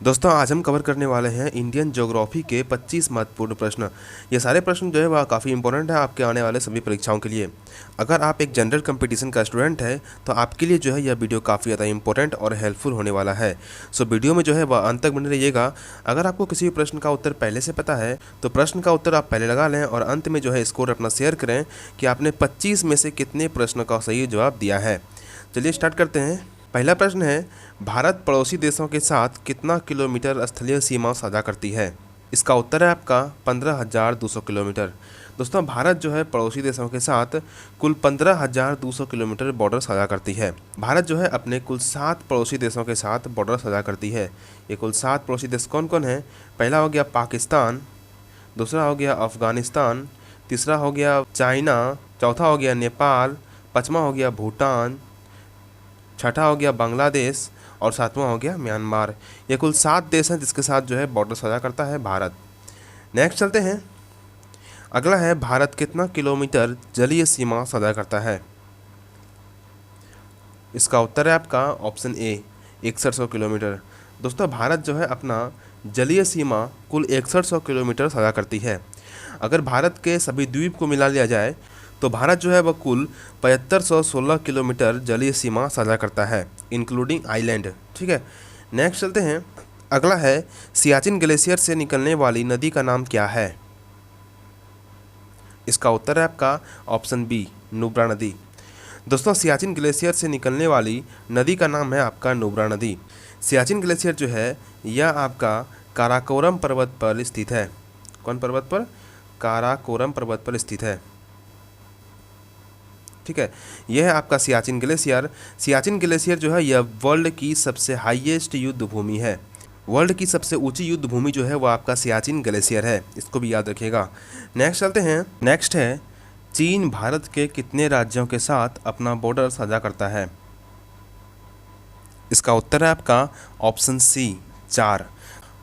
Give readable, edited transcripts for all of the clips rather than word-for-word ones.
दोस्तों आज हम कवर करने वाले हैं इंडियन ज्योग्राफी के 25 महत्वपूर्ण प्रश्न। ये सारे प्रश्न जो है वह काफ़ी इंपॉर्टेंट है आपके आने वाले सभी परीक्षाओं के लिए। अगर आप एक जनरल कंपटीशन का स्टूडेंट है तो आपके लिए जो है यह वीडियो काफ़ी ज़्यादा इंपॉर्टेंट और हेल्पफुल होने वाला है। सो वीडियो में जो है वह अंत तक बने रहिएगा। अगर आपको किसी भी प्रश्न का उत्तर पहले से पता है तो प्रश्न का उत्तर आप पहले लगा लें और अंत में जो है स्कोर अपना शेयर करें कि आपने 25 में से कितने प्रश्न का सही जवाब दिया है। चलिए स्टार्ट करते हैं। पहला प्रश्न है, भारत पड़ोसी देशों के साथ कितना किलोमीटर स्थलीय सीमा साझा करती है? इसका उत्तर है आपका 15,200 किलोमीटर। दोस्तों भारत जो है पड़ोसी देशों के साथ कुल 15,200 किलोमीटर बॉर्डर साझा करती है। भारत जो है अपने कुल 7 पड़ोसी देशों के साथ बॉर्डर साझा करती है। ये कुल 7 पड़ोसी देश कौन कौन है? पहला हो गया पाकिस्तान, दूसरा हो गया अफ़गानिस्तान, तीसरा हो गया चाइना, चौथा हो गया नेपाल, पाँचवा हो गया भूटान, छठा हो गया बांग्लादेश और सातवां हो गया म्यांमार। ये कुल 7 देश हैं जिसके साथ जो है बॉर्डर साझा करता है भारत। नेक्स्ट चलते हैं। अगला है, भारत कितना किलोमीटर जलीय सीमा साझा करता है? इसका उत्तर है आपका ऑप्शन ए 6100 किलोमीटर। दोस्तों भारत जो है अपना जलीय सीमा कुल 6100 किलोमीटर साझा करती है। अगर भारत के सभी द्वीप को मिला लिया जाए तो भारत जो है वह कुल 7516 किलोमीटर जलीय सीमा साझा करता है, इंक्लूडिंग आइलैंड। ठीक है, नेक्स्ट चलते हैं। अगला है, सियाचिन ग्लेशियर से निकलने वाली नदी का नाम क्या है? इसका उत्तर है आपका ऑप्शन बी नुब्रा नदी। दोस्तों सियाचिन ग्लेशियर से निकलने वाली नदी का नाम है आपका नुब्रा नदी। सियाचिन ग्लेशियर जो है यह आपका काराकोरम पर्वत पर स्थित है। कौन पर्वत पर? काराकोरम पर्वत पर स्थित है। ठीक है, यह है आपका सियाचिन ग्लेशियर। सियाचिन ग्लेशियर जो है यह वर्ल्ड की सबसे हाईएस्ट युद्ध भूमि है। वर्ल्ड की सबसे ऊंची युद्ध भूमि जो है वह आपका सियाचिन ग्लेशियर है, इसको भी याद रखिएगा। नेक्स्ट चलते हैं। नेक्स्ट है, चीन भारत के कितने राज्यों के साथ अपना बॉर्डर साझा करता है? इसका उत्तर है आपका ऑप्शन सी 4।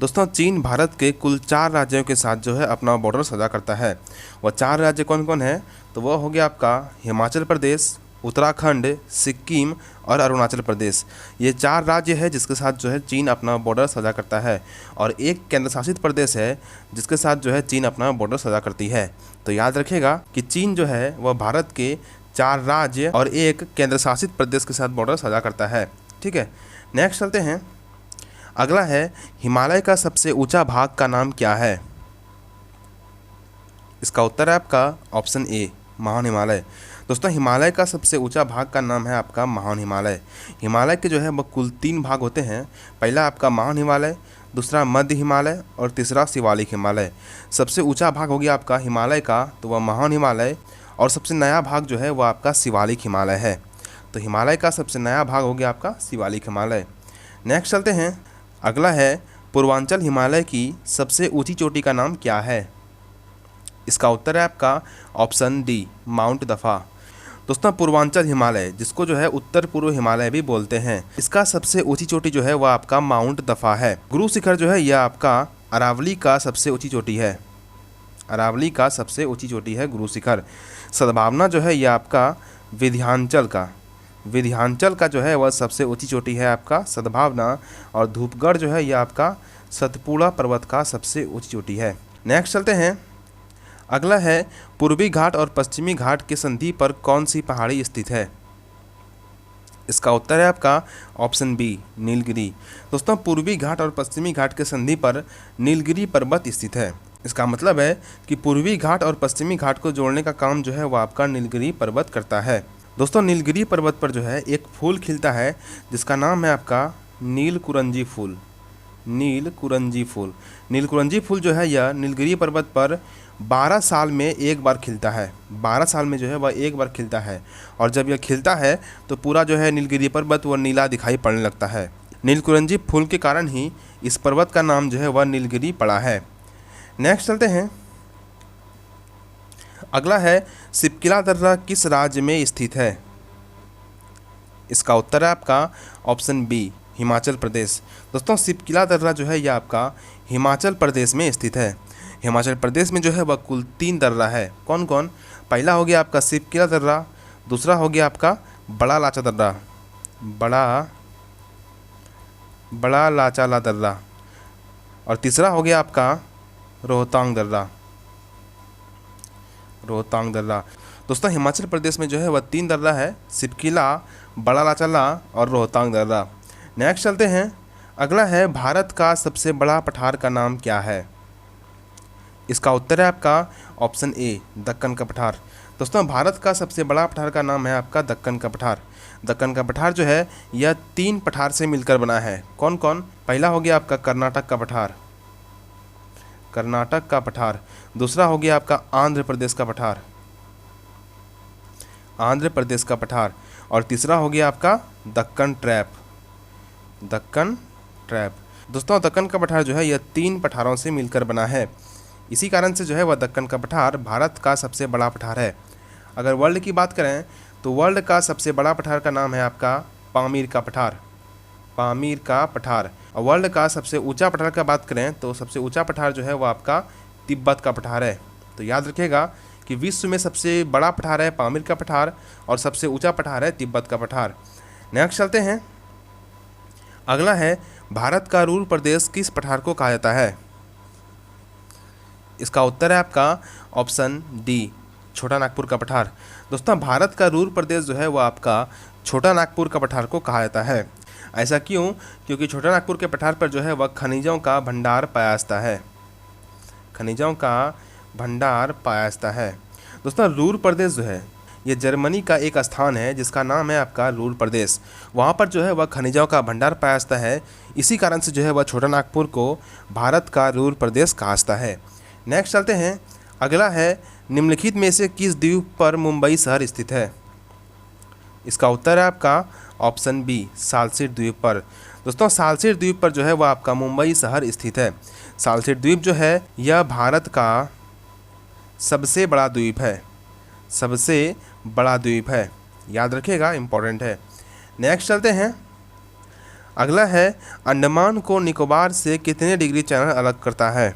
दोस्तों चीन भारत के कुल 4 राज्यों के साथ जो है अपना बॉर्डर साझा करता है। वह 4 राज्य कौन कौन है? तो वह हो गया आपका हिमाचल प्रदेश, उत्तराखंड, सिक्किम और अरुणाचल प्रदेश। ये 4 राज्य है जिसके साथ जो है चीन अपना बॉर्डर साझा करता है और एक केंद्र शासित प्रदेश है जिसके साथ जो है चीन अपना बॉर्डर साझा करती है। तो याद रखिएगा कि चीन जो है वह भारत के 4 राज्य और एक केंद्र शासित प्रदेश के साथ बॉर्डर साझा करता है। ठीक है, नेक्स्ट चलते हैं। अगला है, हिमालय का सबसे ऊंचा भाग का नाम क्या है? इसका उत्तर है आपका ऑप्शन ए महान हिमालय। दोस्तों हिमालय का सबसे ऊंचा भाग का नाम है आपका महान हिमालय। हिमालय के जो है वह कुल 3 भाग होते हैं। पहला आपका महान हिमालय, दूसरा मध्य हिमालय और तीसरा शिवालिक हिमालय। सबसे ऊंचा भाग हो गया आपका हिमालय का तो वह महान हिमालय और सबसे नया भाग जो है वह आपका शिवालिक हिमालय है। तो हिमालय का सबसे नया भाग हो गया आपका शिवालिक हिमालय। नेक्स्ट चलते हैं। अगला है, पूर्वांचल हिमालय की सबसे ऊंची चोटी का नाम क्या है? इसका उत्तर है आपका ऑप्शन डी माउंट दफा। दोस्तों पूर्वांचल हिमालय जिसको जो है उत्तर पूर्व हिमालय भी बोलते हैं, इसका सबसे ऊंची चोटी जो है वह आपका माउंट दफा है। गुरु शिखर जो है यह आपका अरावली का सबसे ऊंची चोटी है। अरावली का सबसे ऊंची चोटी है गुरु शिखर। सद्भावना जो है यह आपका विंध्याचल का जो है वह सबसे ऊंची चोटी है आपका सद्भावना। और धूपगढ़ जो है यह आपका सतपुड़ा पर्वत का सबसे ऊंची चोटी है। नेक्स्ट चलते हैं। अगला है, पूर्वी घाट और पश्चिमी घाट के संधि पर कौन सी पहाड़ी स्थित है? इसका उत्तर है आपका ऑप्शन बी नीलगिरी। दोस्तों पूर्वी घाट और पश्चिमी घाट के संधि पर नीलगिरी पर्वत स्थित है। इसका मतलब है कि पूर्वी घाट और पश्चिमी घाट को जोड़ने का काम जो है वह आपका नीलगिरी पर्वत करता है। दोस्तों नीलगिरी पर्वत पर जो है एक फूल खिलता है जिसका नाम है आपका नीलकुरंजी फूल। नीलकुरंजी फूल जो है यह नीलगिरी पर्वत पर 12 साल में एक बार खिलता है। 12 साल में जो है वह एक बार खिलता है और जब यह खिलता है तो पूरा जो है नीलगिरी पर्वत वह नीला दिखाई पड़ने लगता है। नीलकुरंजी फूल के कारण ही इस पर्वत का नाम जो है वह नीलगिरी पड़ा है। नेक्स्ट चलते हैं। अगला है, सिपकिला दर्रा किस राज्य में स्थित है? इसका उत्तर है आपका ऑप्शन बी हिमाचल प्रदेश। दोस्तों सिपकिला दर्रा जो है यह आपका हिमाचल प्रदेश में स्थित है। हिमाचल प्रदेश में जो है वह कुल 3 दर्रा है। कौन कौन? पहला हो गया आपका सिपकिला दर्रा, दूसरा हो गया आपका बड़ा लाचा दर्रा, बड़ा लाचाला दर्रा और तीसरा हो गया आपका रोहतांग दर्रा। रोहतांग दर्रा। दोस्तों हिमाचल प्रदेश में जो है वह 3 दर्रा है, सिपकिला, बड़ा लाचला और रोहतांग दर्रा। नेक्स्ट चलते हैं, अगला है भारत का सबसे बड़ा पठार का नाम क्या है? इसका उत्तर है आपका ऑप्शन ए, दक्कन का पठार। दोस्तों भारत का सबसे बड़ा पठार का नाम है आपका दक्कन का पठार। दक्कन का पठार जो है यह 3 पठार से मिलकर बना है। कौन कौन? पहला हो गया आपका कर्नाटक का पठार, कर्नाटक का पठार। दूसरा हो गया आपका आंध्र प्रदेश का पठार, आंध्र प्रदेश का पठार। और तीसरा हो गया आपका दक्कन ट्रैप, दक्कन ट्रैप। दोस्तों दक्कन का पठार जो है यह 3 पठारों से मिलकर बना है। इसी कारण से जो है वह दक्कन का पठार भारत का सबसे बड़ा पठार है। अगर वर्ल्ड की बात करें तो वर्ल्ड का सबसे बड़ा पठार का नाम है आपका पामीर का पठार, पामीर का पठार। और वर्ल्ड का सबसे ऊंचा पठार का बात करें तो सबसे ऊंचा पठार जो है वो आपका तिब्बत का पठार है। तो याद रखिएगा कि विश्व में सबसे बड़ा पठार है पामीर का पठार और सबसे ऊंचा पठार है तिब्बत का पठार। नेक्स्ट चलते हैं, अगला है भारत का रूर प्रदेश किस पठार को कहा जाता है? इसका उत्तर है आपका ऑप्शन डी, छोटा नागपुर का पठार। दोस्तों भारत का रूर प्रदेश जो है वो आपका छोटा नागपुर का पठार को कहा जाता है। ऐसा क्यों? क्योंकि छोटा नागपुर के पठार पर जो है वह खनिजों का भंडार पाया जाता है, खनिजों का भंडार पाया जाता है। दोस्तों रूर प्रदेश जो है ये जर्मनी का एक स्थान है जिसका नाम है आपका रूर प्रदेश। वहाँ पर जो है वह खनिजों का भंडार पाया जाता है। इसी कारण से जो है वह छोटा नागपुर को भारत का रूर प्रदेश कहा जाता है। नेक्स्ट चलते हैं, अगला है निम्नलिखित में से किस द्वीप पर मुंबई शहर स्थित है? इसका उत्तर है आपका ऑप्शन बी, सालसेट द्वीप पर। दोस्तों सालसेट द्वीप पर जो है वह आपका मुंबई शहर स्थित है। सालसेट द्वीप जो है यह भारत का सबसे बड़ा द्वीप है, सबसे बड़ा द्वीप है। याद रखिएगा, इंपॉर्टेंट है। नेक्स्ट चलते हैं, अगला है अंडमान को निकोबार से कितने डिग्री चैनल अलग करता है?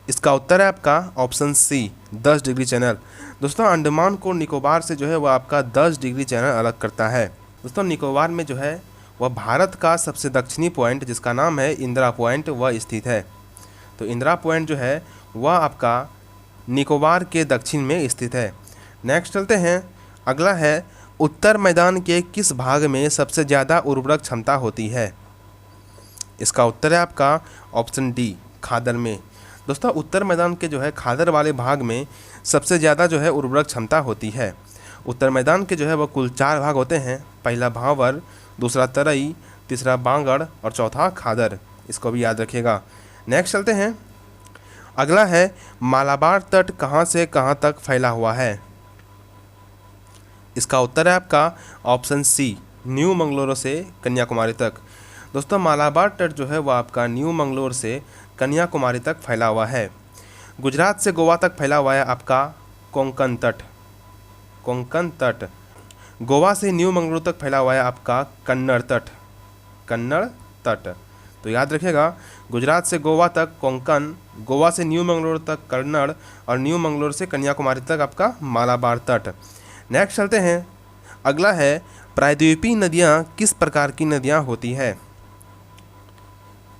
इसका उत्तर है आपका ऑप्शन सी, 10 डिग्री चैनल। दोस्तों अंडमान को निकोबार से जो है वह आपका 10 डिग्री चैनल अलग करता है। दोस्तों निकोबार में जो है वह भारत का सबसे दक्षिणी पॉइंट जिसका नाम है इंदिरा पॉइंट वह स्थित है। तो इंदिरा पॉइंट जो है वह आपका निकोबार के दक्षिण में स्थित है। नेक्स्ट चलते हैं, अगला है उत्तर मैदान के किस भाग में सबसे ज़्यादा उर्वरक क्षमता होती है? इसका उत्तर है आपका ऑप्शन डी, खादर में। दोस्तों उत्तर मैदान के जो है खादर वाले भाग में सबसे ज़्यादा जो है उर्वरक क्षमता होती है। उत्तर मैदान के जो है वह कुल 4 भाग होते हैं, पहला भावर, दूसरा तरई, तीसरा बांगड़ और चौथा खादर। इसको भी याद रखिएगा। नेक्स्ट चलते हैं, अगला है मालाबार तट कहाँ से कहाँ तक फैला हुआ है? इसका उत्तर है आपका ऑप्शन सी, न्यू मंगलोर से कन्याकुमारी तक। दोस्तों मालाबार तट जो है वह आपका न्यू मंगलोर से कन्याकुमारी तक फैला हुआ है। गुजरात से गोवा तक फैला हुआ है आपका कोंकण तट, कोंकण तट। गोवा से न्यू मंगलोर तक फैला हुआ है आपका कन्नड़ तट, कन्नड़ तट। तो याद रखिएगा, गुजरात से गोवा तक कोंकण, गोवा से न्यू मंगलोर तक कन्नड़ और न्यू मंगलोर से कन्याकुमारी तक आपका मालाबार तट। नेक्स्ट चलते हैं, अगला है प्रायद्वीपीय नदियाँ किस प्रकार की नदियाँ होती है?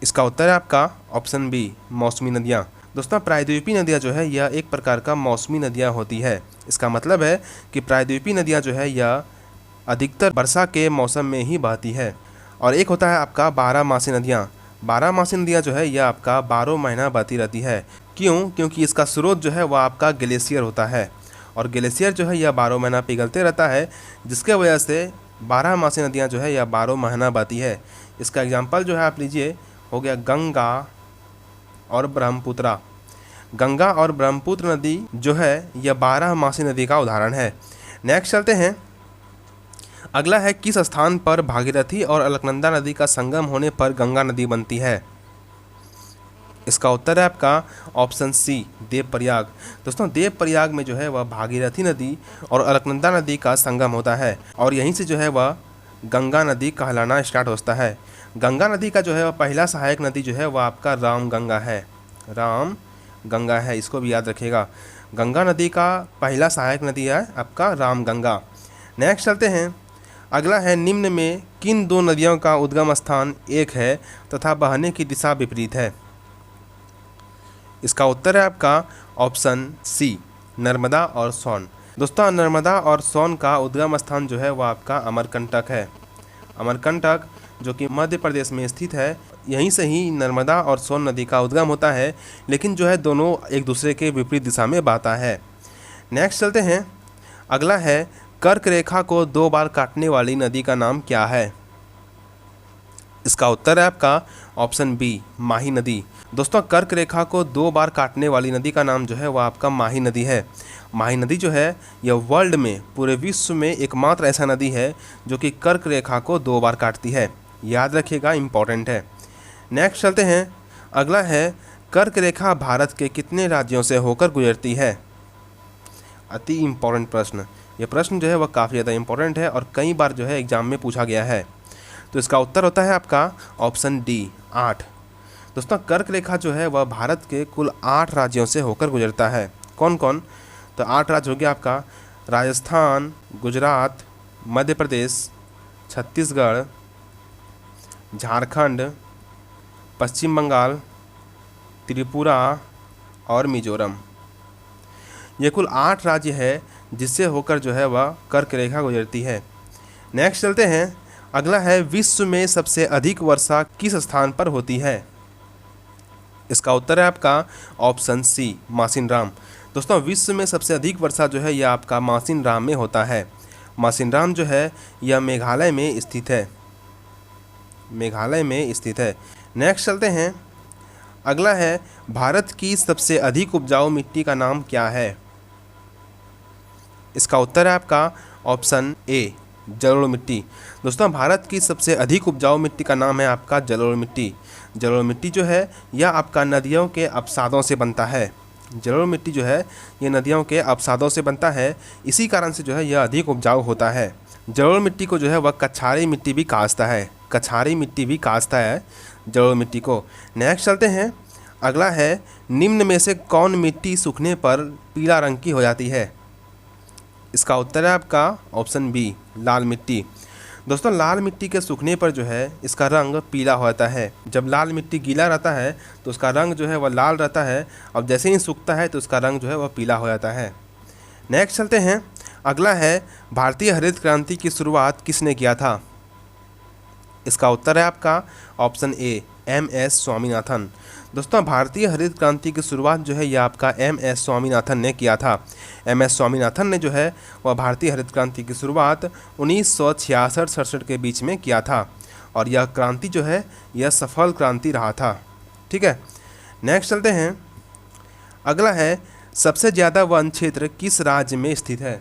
इसका उत्तर है आपका ऑप्शन बी, मौसमी नदियाँ। दोस्तों प्रायद्वीपीय नदियाँ जो है यह एक प्रकार का मौसमी नदियाँ होती है। इसका मतलब है कि प्रायद्वीपीय नदियाँ जो है यह अधिकतर वर्षा के मौसम में ही बहती है। और एक होता है आपका 12मासी नदियाँ। 12मासी नदियाँ जो है यह आपका 12 महीना बहती रहती है। क्यों? क्योंकि इसका स्रोत जो है वह आपका ग्लेशियर होता है और ग्लेशियर जो है यह 12 महीना पिघलते रहता है, जिसके वजह से 12मासी नदियाँ जो है यह 12 महीना बहती है। इसका एग्जाम्पल जो है आप लीजिए, हो गया गंगा और ब्रह्मपुत्रा। गंगा और ब्रह्मपुत्र नदी जो है यह 12मासी नदी का उदाहरण है। नेक्स्ट चलते हैं, अगला है किस स्थान पर भागीरथी और अलकनंदा नदी का संगम होने पर गंगा नदी बनती है? इसका उत्तर है आपका ऑप्शन सी, देवप्रयाग। दोस्तों देवप्रयाग में जो है वह भागीरथी नदी और अलकनंदा नदी का संगम होता है और यहीं से जो है वह गंगा नदी कहलाना स्टार्ट होता है। गंगा नदी का जो है वह पहला सहायक नदी जो है वह आपका राम गंगा है, राम गंगा है। इसको भी याद रखिएगा, गंगा नदी का पहला सहायक नदी है आपका राम गंगा। नेक्स्ट चलते हैं, अगला है, निम्न में किन दो नदियों का उद्गम स्थान एक है तथा बहने की दिशा विपरीत है? इसका उत्तर है आपका ऑप्शन सी, नर्मदा और सोन। दोस्तों, नर्मदा और सोन का उद्गम स्थान जो है वह आपका अमरकंटक है। अमरकंटक जो कि मध्य प्रदेश में स्थित है, यहीं से ही नर्मदा और सोन नदी का उद्गम होता है, लेकिन जो है दोनों एक दूसरे के विपरीत दिशा में बहता है। नेक्स्ट चलते हैं। अगला है, कर्क रेखा को 2 बार काटने वाली नदी का नाम क्या है? इसका उत्तर है आपका ऑप्शन बी, माही नदी। दोस्तों, कर्क रेखा को 2 बार काटने वाली नदी का नाम जो है वह आपका माही नदी है। माही नदी जो है यह वर्ल्ड में, पूरे विश्व में एकमात्र ऐसा नदी है जो कि कर्क रेखा को 2 बार काटती है। याद रखिएगा, इम्पॉर्टेंट है। नेक्स्ट चलते हैं। अगला है, कर्क रेखा भारत के कितने राज्यों से होकर गुजरती है? अति इम्पॉर्टेंट प्रश्न। यह प्रश्न जो है वह काफ़ी ज़्यादा इम्पॉर्टेंट है और कई बार जो है एग्जाम में पूछा गया है। तो इसका उत्तर होता है आपका ऑप्शन डी, 8। दोस्तों, कर्क रेखा जो है वह भारत के कुल 8 राज्यों से होकर गुजरता है। कौन कौन? तो 8 राज्य हो गया आपका राजस्थान, गुजरात, मध्य प्रदेश, छत्तीसगढ़, झारखंड, पश्चिम बंगाल, त्रिपुरा और मिजोरम। ये कुल 8 राज्य है जिससे होकर जो है वह कर्क रेखा गुजरती है। नेक्स्ट चलते हैं। अगला है, विश्व में सबसे अधिक वर्षा किस स्थान पर होती है? इसका उत्तर है आपका ऑप्शन सी, मासिनराम। दोस्तों, विश्व में सबसे अधिक वर्षा जो है यह आपका मासिनराम में होता है। मासिनराम जो है यह मेघालय में स्थित है। मेघालय में स्थित है। नेक्स्ट चलते हैं। अगला है, भारत की सबसे अधिक उपजाऊ मिट्टी का नाम क्या है? इसका उत्तर है आपका ऑप्शन ए, जलोढ़ मिट्टी। दोस्तों, भारत की सबसे अधिक उपजाऊ मिट्टी का नाम है आपका जलोढ़ मिट्टी। जलोढ़ मिट्टी जो है यह आपका नदियों के अवसादों से बनता है। जलोढ़ मिट्टी जो है ये नदियों के अवसादों से बनता है, इसी कारण से जो है यह अधिक उपजाऊ होता है। जलोढ़ मिट्टी को जो है वह कछारी मिट्टी भी काजता है। कछारी मिट्टी भी काजता है जलोढ़ मिट्टी को। नेक्स्ट चलते हैं। अगला है, निम्न में से कौन मिट्टी सूखने पर पीला रंग की हो जाती है? इसका उत्तर है आपका ऑप्शन बी, लाल मिट्टी। दोस्तों, लाल मिट्टी के सूखने पर जो है इसका रंग पीला हो जाता है। जब लाल मिट्टी गीला रहता है तो उसका रंग जो है वह लाल रहता है, और जैसे ही सूखता है तो उसका रंग जो है वह पीला हो जाता है। नेक्स्ट चलते हैं। अगला है, भारतीय हरित क्रांति की शुरुआत किसने किया था? इसका उत्तर है आपका ऑप्शन ए, एम.एस. स्वामीनाथन। दोस्तों, भारतीय हरित क्रांति की शुरुआत जो है यह आपका एम.एस. स्वामीनाथन ने किया था। एम.एस. स्वामीनाथन ने जो है वह भारतीय हरित क्रांति की शुरुआत 1966-67 के बीच में किया था, और यह क्रांति जो है यह सफल क्रांति रहा था। ठीक है। नेक्स्ट चलते हैं। अगला है, सबसे ज़्यादा वन क्षेत्र किस राज्य में स्थित है?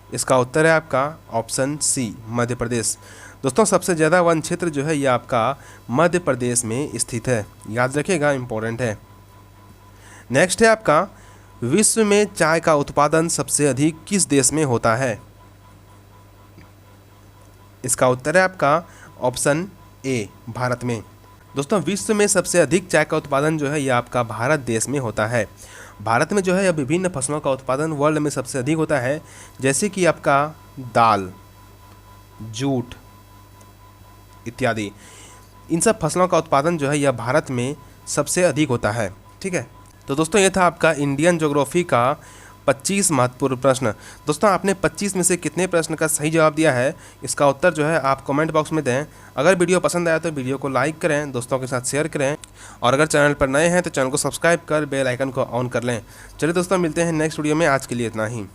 इसका उत्तर है आपका ऑप्शन सी, मध्य प्रदेश। दोस्तों, सबसे ज़्यादा वन क्षेत्र जो है यह आपका मध्य प्रदेश में स्थित है। याद रखिएगा, इम्पोर्टेंट है। नेक्स्ट है आपका, विश्व में चाय का उत्पादन सबसे अधिक किस देश में होता है? इसका उत्तर है आपका ऑप्शन ए, भारत में। दोस्तों, विश्व में सबसे अधिक चाय का उत्पादन जो है यह आपका भारत देश में होता है। भारत में जो है यह विभिन्न फसलों का उत्पादन वर्ल्ड में सबसे अधिक होता है, जैसे कि आपका दाल, जूट इत्यादि। इन सब फसलों का उत्पादन जो है यह भारत में सबसे अधिक होता है। ठीक है। तो दोस्तों, यह था आपका इंडियन ज्योग्राफी का 25 महत्वपूर्ण प्रश्न। दोस्तों, आपने 25 में से कितने प्रश्न का सही जवाब दिया है, इसका उत्तर जो है आप कमेंट बॉक्स में दें। अगर वीडियो पसंद आया तो वीडियो को लाइक करें, दोस्तों के साथ शेयर करें, और अगर चैनल पर नए हैं तो चैनल को सब्सक्राइब कर बेल आइकन को ऑन कर लें। चलिए दोस्तों, मिलते हैं नेक्स्ट वीडियो में। आज के लिए इतना ही।